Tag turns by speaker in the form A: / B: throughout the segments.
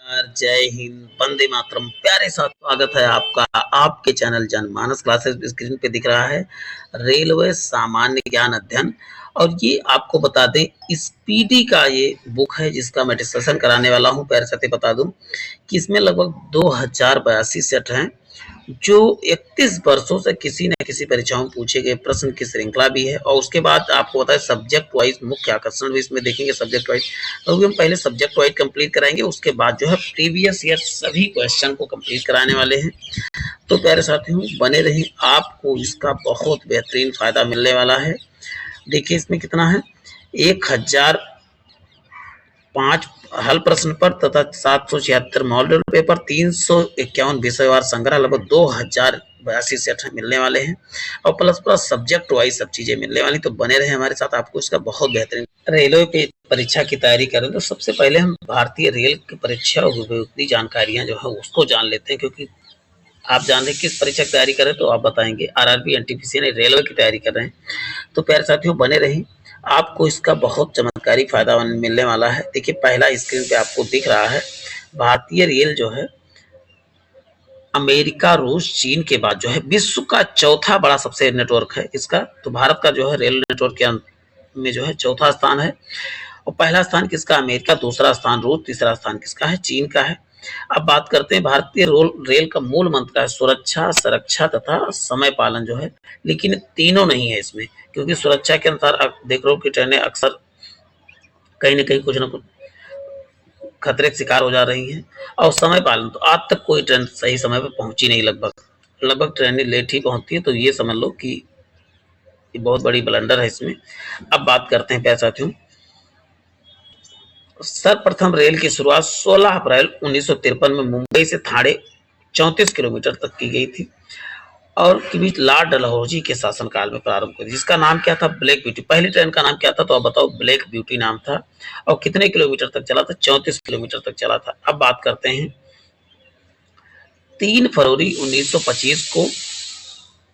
A: जय हिंद, वंदे मातरम। प्यारे साथ स्वागत है आपका आपके चैनल जनमानस क्लासेस। स्क्रीन पे दिख रहा है रेलवे सामान्य ज्ञान अध्ययन। और ये आपको बता दें स्पीडी का ये बुक है जिसका मैं डिस्कशन कराने वाला हूँ। प्यारे साथी बता दूं कि इसमें लगभग 2082 सेट हैं जो 31 वर्षों से किसी न किसी परीक्षाओं में पूछे गए प्रश्न की श्रृंखला भी है। और उसके बाद आपको बताए सब्जेक्ट वाइज मुख्य आकर्षण भी इसमें देखेंगे सब्जेक्ट वाइज। तो हम पहले सब्जेक्ट वाइज कंप्लीट कराएंगे, उसके बाद जो है प्रीवियस ईयर सभी क्वेश्चन को कंप्लीट कराने वाले हैं। तो प्यारे साथियों बने रहें, आपको इसका बहुत बेहतरीन फायदा मिलने वाला है। देखिए इसमें कितना है, 1005 हल प्रश्न पर तथा 776 मॉडल पेपर, 351 विषयवार संग्रह, लगभग 2082 सेट मिलने वाले हैं। और प्लस प्लस सब्जेक्ट वाइज सब चीजें मिलने वाली। तो बने रहे हमारे साथ, आपको इसका बहुत बेहतरीन। रेलवे पे परीक्षा की तैयारी करें तो सबसे पहले हम भारतीय रेल की परीक्षा उपयुक्त जानकारियां जो है उसको जान लेते हैं, क्योंकि आप जान रहे किस परीक्षा की तैयारी करें तो आप बताएंगे। आरआरबी एनटीपीसी ने रेलवे की तैयारी कर रहे हैं। तो प्यारे साथियों बने रहिए, आपको इसका बहुत चमत्कारी फायदा मिलने वाला है। देखिए पहला स्क्रीन पे आपको दिख रहा है भारतीय रेल जो है अमेरिका, रूस, चीन के बाद जो है विश्व का चौथा बड़ा सबसे नेटवर्क है इसका। तो भारत का जो है रेल नेटवर्क के में जो है चौथा स्थान है। और पहला स्थान किसका, अमेरिका, दूसरा स्थान रूस, तीसरा स्थान किसका है, चीन का है। अब बात करते हैं भारतीय रेल का मूल मंत्र है सुरक्षा, सुरक्षा तथा समय पालन जो है। लेकिन तीनों नहीं है इसमें, क्योंकि सुरक्षा के अनुसार आप देख रहे हो कि ट्रेनें अक्सर कहीं ना कहीं कुछ ना कुछ खतरे के शिकार हो जा रही हैं। और समय पालन तो आज तक कोई ट्रेन सही समय पर पहुंची नहीं, लगभग ट्रेनें लेट ही पहुंचती है। तो ये समझ लो कि ये बहुत बड़ी ब्लंडर है इसमें। अब बात करते हैं प्यारे साथियों, सर्वप्रथम रेल की शुरुआत 16 अप्रैल 1953 में मुंबई से ठाणे 34 किलोमीटर तक की गई थी और के बीच लॉर्ड डलहौजी के शासनकाल में प्रारंभ हुई, जिसका नाम क्या था, ब्लैक ब्यूटी। पहली ट्रेन का नाम क्या था तो आप बताओ, ब्लैक ब्यूटी नाम था। और कितने किलोमीटर तक चला था, 34 किलोमीटर तक चला था। अब बात करते हैं 3 फरवरी 1925 को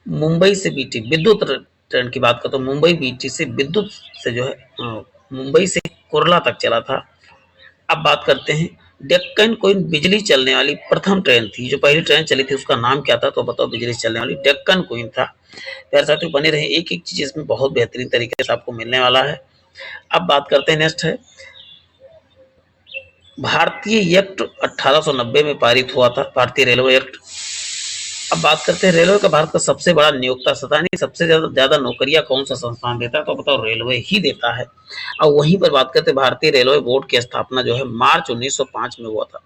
A: मुंबई से बीटी विद्युत ट्रेन की बात करते, तो मुंबई बीटी से विद्युत से जो है मुंबई से कुर्ला तक चला था। अब बात करते हैं डेक्कन क्वीन बिजली चलने वाली प्रथम ट्रेन थी। जो पहली ट्रेन चली थी उसका नाम क्या था तो बताओ, बिजली चलने वाली डेक्कन क्वीन था। प्यारे साथियों बने रहे, एक एक चीज इसमें बहुत बेहतरीन तरीके से आपको मिलने वाला है। अब बात करते हैं नेक्स्ट है भारतीय एक्ट 1890 में पारित हुआ था, भारतीय रेलवे एक्ट। अब बात करते हैं रेलवे का भारत का सबसे बड़ा नियोक्ता संस्थान, सबसे ज्यादा नौकरियां कौन सा संस्थान देता है तो बताओ, रेलवे ही देता है। और वहीं पर बात करते हैं भारतीय रेलवे बोर्ड की स्थापना जो है मार्च 1905 में हुआ था।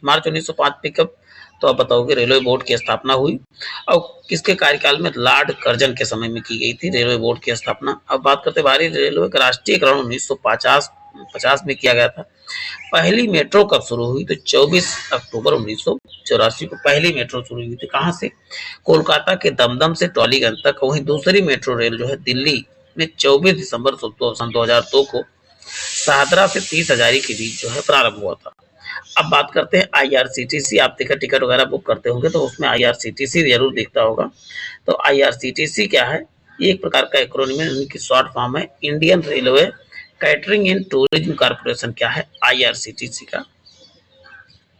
A: मार्च 1905 में कब तो आप बताओगे, रेलवे बोर्ड की स्थापना हुई। और किसके कार्यकाल में, लॉर्ड कर्जन के समय में की गई थी रेलवे बोर्ड की स्थापना। अब बात करते हैं भारतीय रेलवे का राष्ट्रीयकरण 1950 में किया गया था। पहली मेट्रो कब शुरू हुई तो 24 अक्टूबर 1984 को पहली मेट्रो शुरू हुई थी। कहां से, कोलकाता के दमदम से टॉलीगंज तक। वहीं दूसरी मेट्रो रेल जो है दिल्ली में 24 दिसंबर सन 2002 को शाहदरा से 30 हजारी के बीच जो है प्रारंभ हुआ था। अब बात करते हैं आईआरसीटीसी। आप टिकट वगैरह बुक करते होंगे तो उसमें आईआरसीटीसी जरूर दिखता होगा। तो आईआरसीटीसी क्या है, एक प्रकार का एक्रोनिम है, उनकी शॉर्ट फॉर्म है Indian railway catering and tourism corporation. क्या है, आईआरसीटीसी का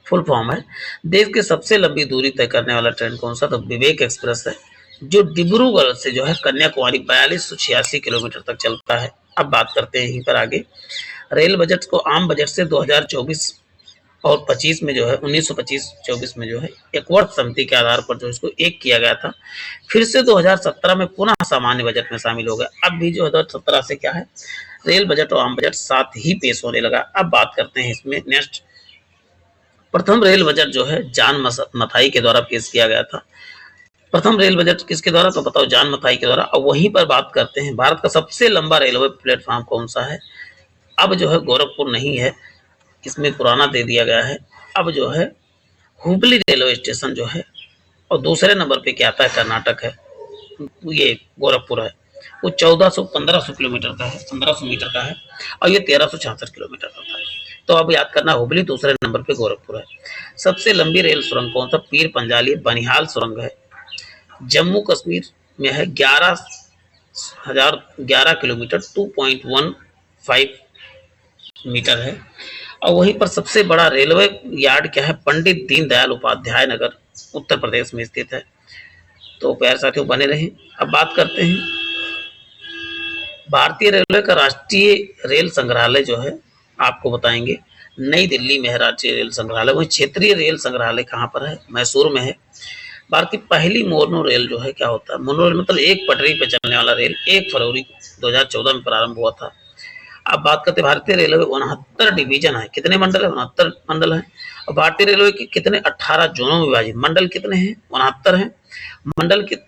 A: फुल फॉर्म है। देश की सबसे लंबी दूरी तय करने वाला ट्रेन कौन सा तो विवेक एक्सप्रेस है, जो डिब्रूगढ़ से जो है कन्याकुमारी 4286 किलोमीटर तक चलता है। अब बात करते हैं यहीं पर आगे, रेल बजट को आम बजट से 2024 और 25 में जो है 1925-24 में जो है एकवर्थ समिति के आधार पर जो इसको एक किया गया था। फिर से 2017 में पुनः सामान्य बजट में शामिल हो गया। अब भी जो 2017 से क्या है, रेल बजट और आम बजट साथ ही पेश होने लगा। अब बात करते हैं इसमें नेक्स्ट, प्रथम रेल बजट जो है जॉन मथाई के द्वारा पेश किया गया था। प्रथम रेल बजट किसके द्वारा तो बताओ, जॉन मथाई के द्वारा। और वहीं पर बात करते हैं भारत का सबसे लंबा रेलवे प्लेटफॉर्म कौन सा है। अब जो है गोरखपुर नहीं है, इसमें पुराना दे दिया गया है। अब जो है हुबली रेलवे स्टेशन जो है, और दूसरे नंबर पे क्या आता है, कर्नाटक है, ये गोरखपुर है। वो 1400-1500 किलोमीटर का है, 1500 मीटर का है। और ये 1366 किलोमीटर का है। तो अब याद करना, हुबली दूसरे नंबर पे, गोरखपुर है। सबसे लंबी रेल सुरंग कौन सा, पीर पंजाली बनिहाल सुरंग है, जम्मू कश्मीर में है, 11,011 किलोमीटर 2.15 मीटर है। और वहीं पर सबसे बड़ा रेलवे यार्ड क्या है, पंडित दीनदयाल उपाध्याय नगर उत्तर प्रदेश में स्थित है। तो प्यारे साथियों बने रहें। अब बात करते हैं भारतीय रेलवे का राष्ट्रीय रेल संग्रहालय जो है, आपको बताएंगे नई दिल्ली में है राष्ट्रीय रेल संग्रहालय। वही क्षेत्रीय रेल संग्रहालय कहाँ पर है, मैसूर में है। भारत की पहली मोनो रेल जो है क्या होता है, मोनो रेल मतलब एक पटरी पर चलने वाला रेल 1 फरवरी 2014 में प्रारंभ हुआ था। अब बात करते हैं भारतीय रेलवे 69 डिवीजन है, कितने मंडल है, 69 मंडल है। और भारतीय रेलवे के कितने 18 जोनों में विभाजित, मंडल कितने हैं, 69 है। मंडल कित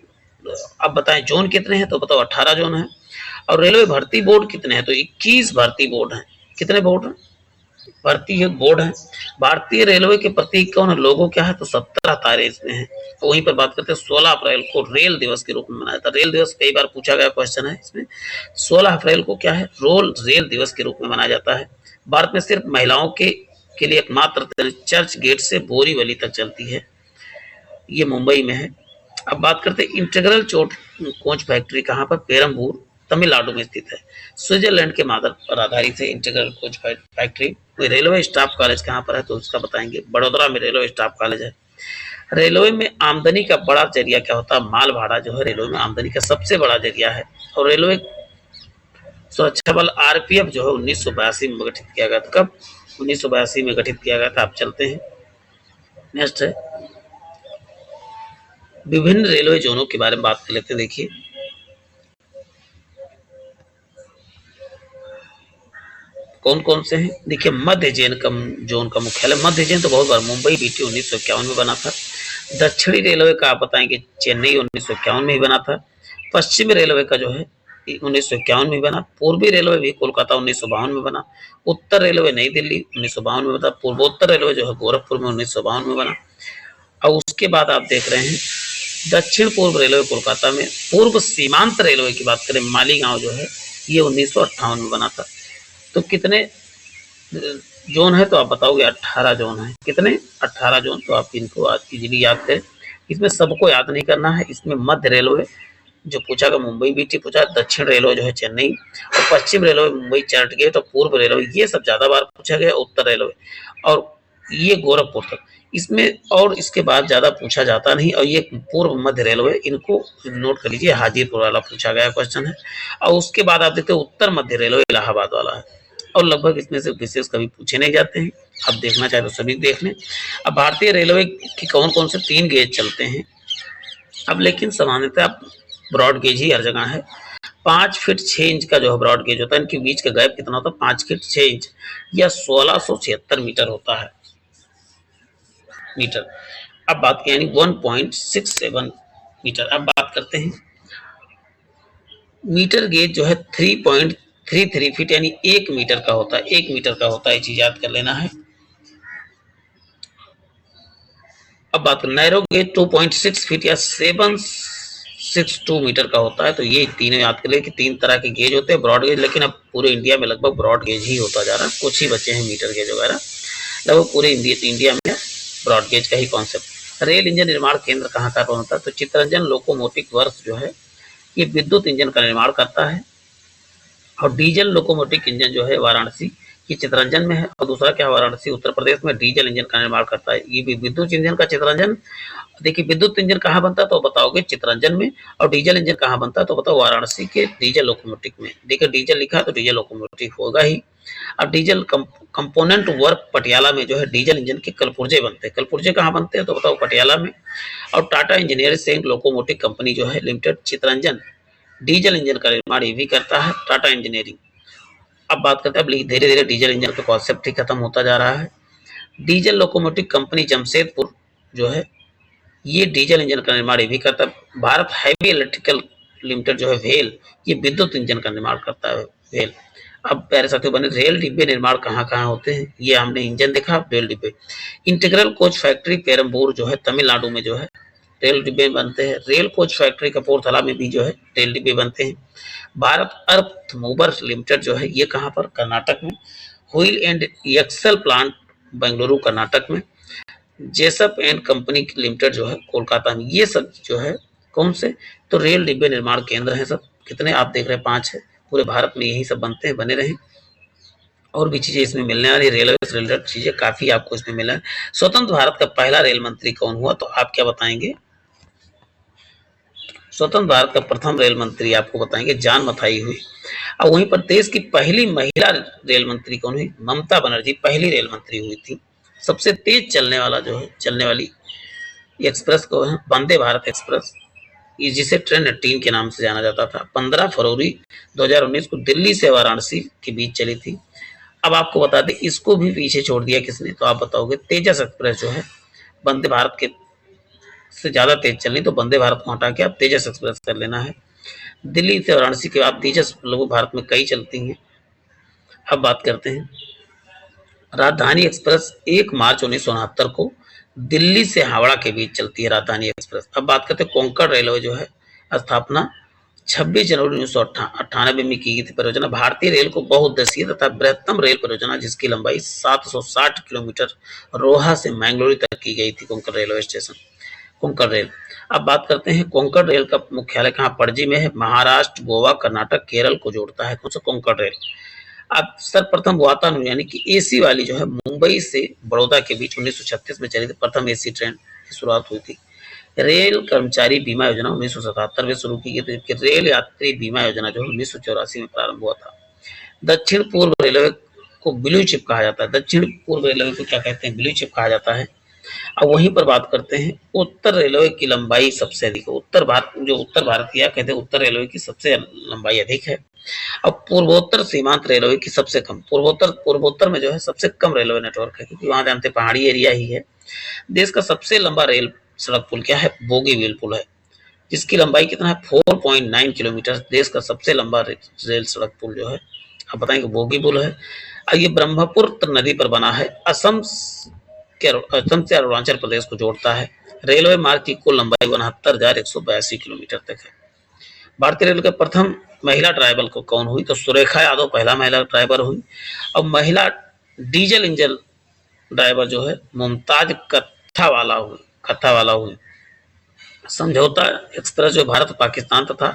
A: अब बताएं जोन कितने हैं, तो बताओ 18 जोन है। और रेलवे भर्ती बोर्ड कितने हैं, तो 21 भर्ती बोर्ड हैं। कितने बोर्ड हैं, भर्ती बोर्ड है। भारतीय रेलवे के प्रतीक कौन है, लोगो क्या है, तो 17 तारे इसमें है। तो वहीं पर बात करते हैं 16 अप्रैल को रेल दिवस के रूप में मनाया था। रेल दिवस कई बार पूछा गया क्वेश्चन है इसमें। 16 अप्रैल को क्या है, रेल दिवस के रूप में मनाया जाता है। भारत में सिर्फ महिलाओं के लिए एकमात्र ट्रेन चर्च गेट से बोरीवली तक चलती है, ये मुंबई में है। अब बात करते हैं इंटीग्रल कोच फैक्ट्री कहाँ पर, पेरम्बूर तमिलनाडु में स्थित है। स्विट्जरलैंड के मॉडल पर आधारित है integral coach factory. Railway staff college कहाँ पर है, तो उसका बताएंगे, बड़ोदरा में रेलवे स्टाफ कॉलेज है। रेलवे में आमदनी का बड़ा जरिया क्या होता है, माल भाड़ा जो है रेलवे में आमदनी का सबसे बड़ा जरिया है। और रेलवे सुरक्षा बल आरपीएफ जो है 1982 में गठित किया गया था। कब, 1982 में गठित किया गया था। आप चलते हैं, नेक्स्ट है विभिन्न रेलवे जोनों के बारे में बात कर लेते हैं। देखिए कौन कौन से हैं, देखिए मध्य जोन का मुख्यालय मध्य जोन तो बहुत बार मुंबई बीटी 1951 में बना था। दक्षिणी रेलवे का आप बताएंगे चेन्नई 1951 में ही बना था। पश्चिमी रेलवे का जो है 1951 में बना। पूर्वी रेलवे भी कोलकाता 1952 में बना। उत्तर रेलवे नई दिल्ली 1952 में बना। पूर्वोत्तर रेलवे जो है गोरखपुर में 1952 में बना। और उसके बाद आप देख रहे हैं दक्षिण पूर्व रेलवे कोलकाता में। पूर्व सीमांत रेलवे की बात करें मालीगांव जो है ये 1958 में बना था। तो कितने जोन है, तो आप बताओगे 18 जोन है। कितने, 18 जोन। तो आप इनको आज इजीली याद करें। इसमें सबको याद नहीं करना है। इसमें मध्य रेलवे जो पूछा गया मुंबई बीटी पूछा, दक्षिण रेलवे जो है चेन्नई, और पश्चिम रेलवे मुंबई चर्च गेट, और पूर्व रेलवे ये सब ज्यादा बार पूछा गया, उत्तर रेलवे और ये गोरखपुर तक। इसमें और इसके बाद ज्यादा पूछा जाता नहीं। और ये पूर्व मध्य रेलवे, इनको नोट कर लीजिए, हाजीपुर वाला पूछा गया क्वेश्चन है। और उसके बाद आप देखते हैं उत्तर मध्य रेलवे इलाहाबाद वाला है। और लगभग इसमें से विशेष कभी पूछे नहीं जाते हैं। अब देखना चाहे तो सभी देख लें। अब भारतीय रेलवे की कौन कौन से 3 गेज चलते हैं। अब लेकिन सामान्यतः ब्रॉड गेज ही हर जगह है। 5 फीट 6 इंच का जो है ब्रॉड गेज होता है, इनके बीच का गैप कितना होता है, 5 फीट 6 इंच या 1676 मीटर होता है मीटर। अब बात की यानी 1.67 मीटर। अब बात करते हैं मीटर गेज जो है 3.33 फीट यानी 1 मीटर का होता है, 1 मीटर का होता है, ये चीज याद कर लेना है। अब बात नैरो गेज 2.6 फीट या 762 मीटर का होता है। तो ये तीनों याद कर ले कि 3 तरह के गेज होते हैं ब्रॉड गेज। लेकिन अब पूरे इंडिया में लगभग ब्रॉड गेज ही होता जा रहा है, कुछ ही बचे हैं मीटर गेज वगैरह। लगभग पूरे इंडिया में ब्रॉड गेज का ही कॉन्सेप्ट। रेल इंजन निर्माण केंद्र कहाँ का होता है, तो चित्तरंजन लोकोमोटिव वर्क्स जो है ये विद्युत इंजन का निर्माण करता है। और डीजल लोकोमोटिव इंजन जो है वाराणसी, ये चित्तरंजन में है। और दूसरा क्या, वाराणसी उत्तर प्रदेश में डीजल इंजन का निर्माण करता है। ये भी विद्युत इंजन का चित्तरंजन। देखिए विद्युत इंजन कहाँ बनता है, तो बताओगे चित्तरंजन में। और डीजल इंजन कहाँ बनता है, तो बताओ वाराणसी के डीजल लोकोमोटिव में। देखिए डीजल लिखा है तो डीजल लोकोमोटिव होगा ही। अब डीजल कंपोनेंट वर्क पटियाला में जो है डीजल इंजन के कलपुर्जे बनते हैं। कलपुर्जे कहाँ बनते हैं, तो बताओ पटियाला में। और टाटा इंजीनियरिंग लोकोमोटिव कंपनी जो है लिमिटेड चित्तरंजन डीजल इंजन का निर्माण ये भी करता है, टाटा इंजीनियरिंग। अब बात करते हैं, धीरे धीरे डीजल इंजन का कॉन्सेप्ट ही खत्म होता जा रहा है। डीजल लोकोमोटिव कंपनी जमशेदपुर जो है ये डीजल इंजन का निर्माण ये भी करता है। भारत हैवी इलेक्ट्रिकल लिमिटेड जो है वेल, ये विद्युत इंजन का निर्माण करता है, वेल। अब प्यारे साथियों बने, रेल डिब्बे निर्माण कहाँ कहाँ होते हैं, ये हमने इंजन देखा, रेल डिब्बे। इंटीग्रल कोच फैक्ट्री पेरम्बूर जो है तमिलनाडु में जो है रेल डिब्बे बनते हैं। रेल कोच फैक्ट्री कपूरथला में भी जो है रेल डिब्बे बनते हैं। भारत अर्थ मूवर लिमिटेड जो है ये कहाँ पर, कर्नाटक में। Wheel and axle plant Bengaluru Karnataka में। जेसप एंड कंपनी लिमिटेड जो है कोलकाता में। ये सब जो है कौन से, तो रेल डिब्बे निर्माण केंद्र हैं सब। कितने आप देख रहे हैं, 5 है। पूरे भारत में यही सब बनते हैं, बने रहे। और भी चीजें इसमें मिलने वाली, रेलवे से रिलेटेड चीजें काफी आपको इसमें मिला है। स्वतंत्र भारत का पहला रेल मंत्री कौन हुआ, तो आप क्या बताएंगे? स्वतंत्र भारत का प्रथम रेल मंत्री आपको बताएंगे जॉन मथाई हुई। और वहीं पर देश की पहली महिला रेल मंत्री कौन हुई? ममता बनर्जी पहली रेल मंत्री हुई थी। सबसे तेज चलने वाला जो है, चलने वाली एक्सप्रेस को है वंदे भारत एक्सप्रेस, जिसे ट्रेन 18 के नाम से जाना जाता था। 15 फरवरी 2019 को दिल्ली से वाराणसी के बीच चली थी। अब आपको बता दें इसको भी पीछे छोड़ दिया किसने, तो आप बताओगे तेजस एक्सप्रेस जो है वंदे भारत के से ज्यादा तेज चलनी, तो वंदे भारत को हटा के आप तेजस एक्सप्रेस कर लेना है। दिल्ली से वाराणसी के बाद तेजस लगभग भारत में कई चलती हैं। अब बात करते हैं राजधानी एक्सप्रेस 1 मार्च 1969 को दिल्ली से हावड़ा के बीच चलती है राजधानी एक्सप्रेस। अब बात करते हैं कोंकण रेलवे जो है स्थापना 26 जनवरी 1998 में की गई थी। परियोजना भारतीय रेल को बहुउद्देशीय तथा बृहत्तम रेल परियोजना जिसकी लंबाई 760 किलोमीटर रोहा से मैंगलोर तक की गई थी। Konkan railway station, Konkan rail. अब बात करते हैं कोंकण रेल का मुख्यालय कहाँ पणजी में है? महाराष्ट्र, गोवा, कर्नाटक, केरल को जोड़ता है कौन सा? कोंकण रेल। अब सर्वप्रथम वातानुकूलित यानी कि एसी वाली जो है मुंबई से बड़ौदा के बीच 1936 में चली थी। प्रथम एसी ट्रेन की शुरुआत हुई थी। रेल कर्मचारी बीमा योजना 1977 में शुरू की गई थी, जबकि रेल यात्री बीमा योजना जो 1984 में प्रारंभ हुआ था। दक्षिण पूर्व रेलवे को ब्लू चिप कहा जाता है। दक्षिण पूर्व रेलवे को क्या कहते हैं? ब्लू चिप कहा जाता है। अब वहीं पर बात करते हैं उत्तर रेलवे की लंबाई सबसे अधिक है। उत्तर भारत या कहते हैं उत्तर रेलवे की सबसे लंबाई अधिक है। अब पूर्वोत्तर सीमांत रेलवे की सबसे कम। पूर्वोत्तर में जो है सबसे कम रेलवे नेटवर्क है, क्योंकि वहां जानते पहाड़ी एरिया ही है। देश का सबसे लंबा रेल सड़क पुल क्या है? बोगीबील पुल है, जिसकी लंबाई कितना है? 4.9 किलोमीटर। देश का सबसे लंबा रेल सड़क पुल जो है आप बताएंगे बोगी पुल है। ये ब्रह्मपुत्र नदी पर बना है। असम से अरुणाचल प्रदेश को जोड़ता है। रेलवे मार्ग की कुल लंबाई 69,182 किलोमीटर तक है। भारतीय रेल के प्रथम महिला ड्राइवर को कौन हुई? तो सुरेखा यादव पहला महिला ड्राइवर हुई। अब महिला डीजल इंजन ड्राइवर जो है मुमताज कत्थावाला हुई। समझौता एक्सप्रेस जो भारत पाकिस्तान तथा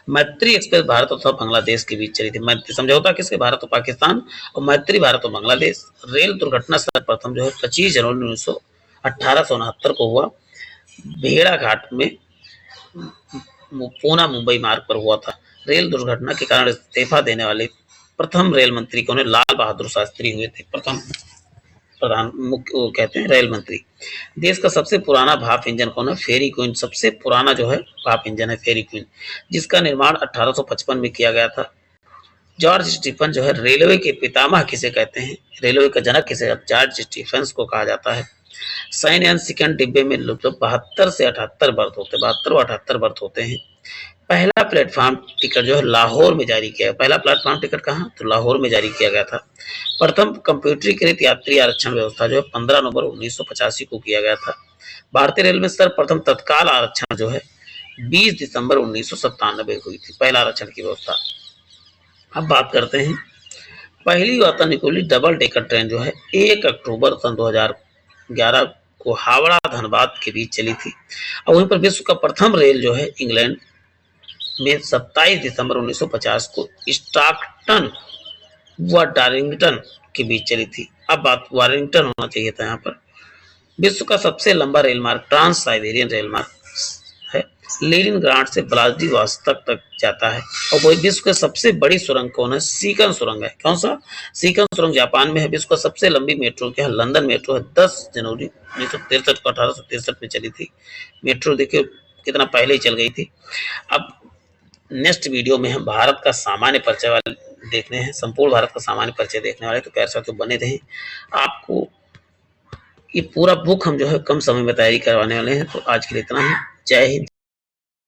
A: मैत्री एक्सप्रेस भारत तथा बांग्लादेश के बीच चली थी। समझौता किसके? भारत और पाकिस्तान, और मैत्री भारत और बांग्लादेश। रेल दुर्घटना सर्वप्रथम जो है 25 जनवरी 1869 को हुआ। भेड़ा घाट में पूना मुंबई मार्ग पर हुआ था। रेल दुर्घटना के कारण इस्तीफा देने वाले प्रथम रेल मंत्री कौन है? लाल बहादुर शास्त्री हुए थे प्रथम प्रधान मुख्य कहते हैं रेल मंत्री। देश का सबसे पुराना भाप इंजन कौन है? फेरी क्वीन। सबसे पुराना जो है भाप इंजन है फेरी क्वीन, जिसका निर्माण 1855 में किया गया था। जॉर्ज स्टीफन जो है रेलवे के पितामह किसे कहते हैं? रेलवे का जनक किसे? जॉर्ज स्टीफन को कहा जाता है। सैन्य यान सेकंड डिब्बे में 72 से 78 बर्थ होते हैं, 72 व 78 बर्थ होते हैं। पहला प्लेटफॉर्म टिकट जो है लाहौर में जारी किया गया। पहला प्लेटफॉर्म टिकट कहाँ? तो लाहौर में जारी किया गया था। प्रथम कंप्यूटरीकृत यात्री आरक्षण व्यवस्था जो है 15 नवंबर 1985 को किया गया था। भारतीय रेल में सर्वप्रथम तत्काल आरक्षण जो है 20 दिसंबर 1997 हुई थी, पहला आरक्षण की व्यवस्था। अब बात करते हैं पहली वातानुकूलित डबल डेकर ट्रेन जो है 1 अक्टूबर सन 2011 को हावड़ा धनबाद के बीच चली थी। और वहीं पर विश्व का प्रथम रेल जो है इंग्लैंड में 27 दिसंबर 1950 को स्टॉकटन व डार्लिंगटन के बीच चली थी। अब बात वारिंगटन होना चाहिए था यहाँ पर। विश्व का सबसे लंबा रेल मार्ग ट्रांस साइबेरियन रेल मार्ग है, लेनिनग्राड से व्लादिवोस्तोक तक जाता है। और वही विश्व की सबसे बड़ी सुरंग कौन है? सीकन सुरंग है। कौन सा? सीकन सुरंग जापान में है। विश्व का सबसे लंबी मेट्रो क्या है? लंदन मेट्रो है। 10 जनवरी 1963 को 1863 में चली थी मेट्रो। देखिए कितना पहले ही चल गई थी। अब नेक्स्ट वीडियो में हम भारत का सामान्य परिचय वाले देखने हैं, संपूर्ण भारत का सामान्य परिचय देखने वाले, तो प्यार साथियों बने रहें। आपको ये पूरा बुक हम जो है कम समय में तैयारी करवाने वाले हैं। तो आज के लिए इतना ही। जय हिंद।